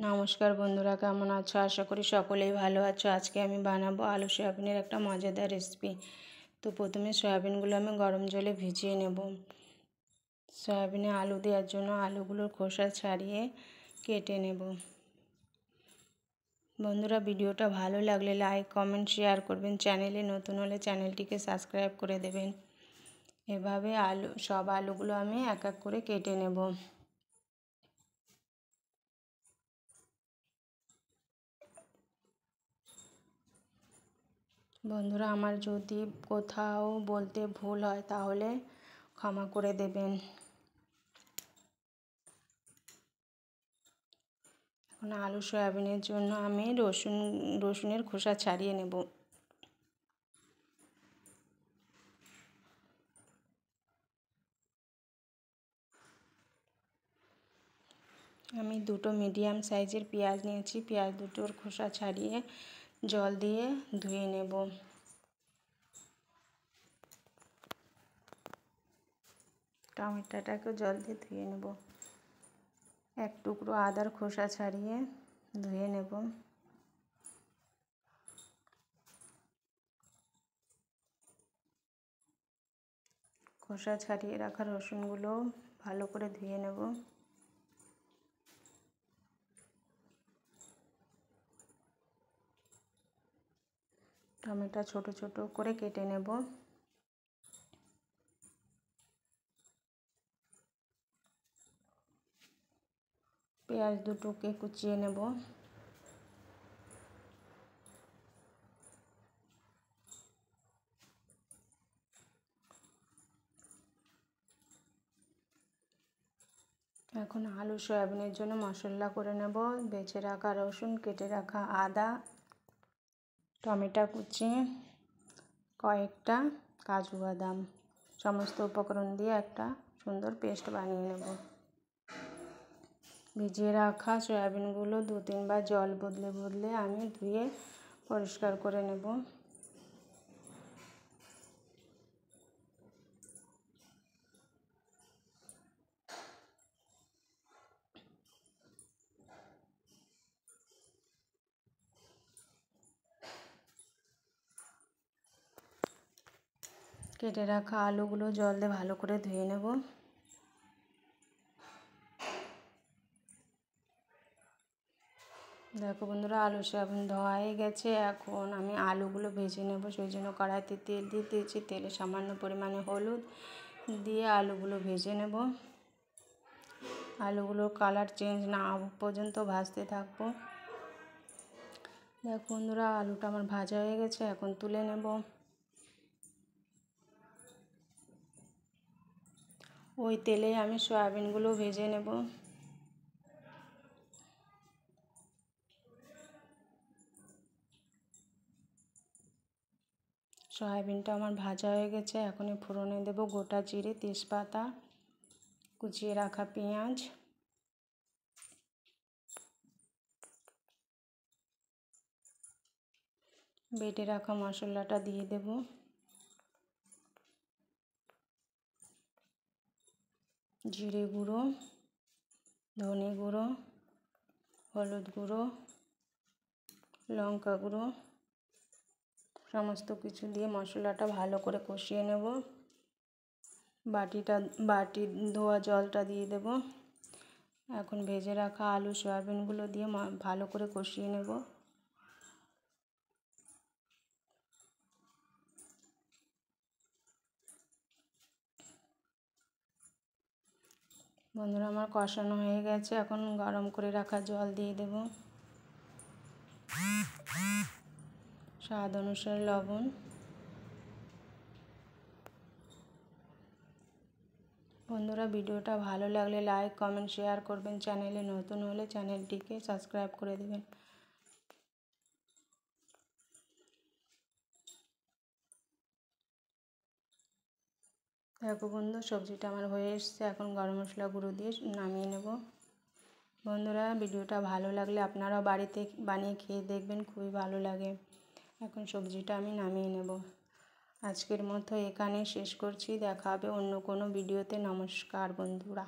নমস্কার বন্ধুরা, কেমন আছো? আশা করি সকলেই ভালো আছো। আজকে আমি বানাবো আলু সয়াবিনের একটা মজাদার রেসিপি। তো প্রথমে সয়াবিনগুলো আমি গরম জলে ভিজিয়ে নেব। সয়াবিনে আলু দেওয়ার জন্য আলুগুলোর খোসা ছাড়িয়ে কেটে নেব। বন্ধুরা, ভিডিওটা ভালো লাগলে লাইক, কমেন্ট, শেয়ার করবেন। চ্যানেলে নতুন হলে চ্যানেলটিকে সাবস্ক্রাইব করে দেবেন। এভাবে সব আলুগুলো আমি এক এক করে কেটে নেব। বন্ধুরা, আমার যদি কোথাও বলতে ভুল হয় তাহলে ক্ষমা করে দেবেন। এখন আলু সয়াবিনের জন্য আমি রসুনের খোসা ছাড়িয়ে নেব। আমি দুটো মিডিয়াম সাইজের পেঁয়াজ নিয়েছি। পেঁয়াজ দুটোর খোসা ছাড়িয়ে জল দিয়ে ধুয়ে নেব। টমেটোটাকে জল দিয়ে ধুয়ে নেব। এক টুকরো আদার খোসা ছাড়িয়ে ধুয়ে নেব। খোসা ছাড়িয়ে রাখা রসুনগুলো ভালো করে ধুয়ে নেব। টমেটো ছোট ছোট করে কেটে নেব। পেঁয়াজ দুটোকে কুচিয়ে নেব। এখন আলু সয়াবিনের জন্য মশলা করে নেব। বেছে রাখা রসুন, কেটে রাখা আদা, টমেটো কুচি, কয়েকটা কাজু বাদাম, সমস্ত উপকরণ দিয়ে একটা সুন্দর পেস্ট বানিয়ে নেব। ভিজিয়ে রাখা সয়াবিনগুলো 2-3 বার জল বদলে বদলে আমি ধুয়ে পরিষ্কার করে নেব। কেটে রাখা আলুগুলো জল দিয়ে ভালো করে ধুয়ে নেব। দেখো বন্ধুরা, আলু সয়াবিন ধোয়া হয়ে গেছে। এখন আমি আলুগুলো ভেজে নেব। সেই জন্য কড়াইতে তেল দিয়ে দিয়েছি। তেলে সামান্য পরিমাণে হলুদ দিয়ে আলুগুলো ভেজে নেব। আলুগুলোর কালার চেঞ্জ না হওয়া পর্যন্ত ভাজতে থাকবো। দেখো বন্ধুরা, আলুটা আমার ভাজা হয়ে গেছে। এখন তুলে নেব। ওই তেলে আমি সয়াবিনগুলো ভেজে নেব। সয়াবিনটা আমার ভাজা হয়ে গেছে। এখন ফোড়নে দেব গোটা জিরে, তেজপাতা, কুচিয়ে রাখা পেঁয়াজ, বেটে রাখা মশলাটা দিয়ে দেব। জিরে গুঁড়ো, ধনে গুঁড়ো, হলুদ গুঁড়ো, লঙ্কা গুঁড়ো, সমস্ত কিছু দিয়ে মশলাটা ভালো করে কষিয়ে নেব। বাটি ধোয়া জলটা দিয়ে দেব। এখন ভেজে রাখা আলু সয়াবিনগুলো দিয়ে ভালো করে কষিয়ে নেব। বন্ধুরা, আমার কষানো হয়ে গেছে। এখন গরম করে রাখা জল দিয়ে দেব। স্বাদ অনুসারে লবণ। বন্ধুরা, ভিডিওটা ভালো লাগলে লাইক, কমেন্ট, শেয়ার করবেন। চ্যানেলে নতুন হলে চ্যানেলটিকে সাবস্ক্রাইব করে দেবেন। দেখো বন্ধু, সবজিটা আমার হয়ে এসছে। এখন গরম মশলা গুঁড়ো দিয়ে নামিয়ে নেব। বন্ধুরা, ভিডিওটা ভালো লাগলে আপনারাও বাড়িতে বানিয়ে খেয়ে দেখবেন, খুবই ভালো লাগে। এখন সবজিটা আমি নামিয়ে নেব। আজকের মতো এখানেই শেষ করছি। দেখা হবে অন্য কোনো ভিডিওতে। নমস্কার বন্ধুরা।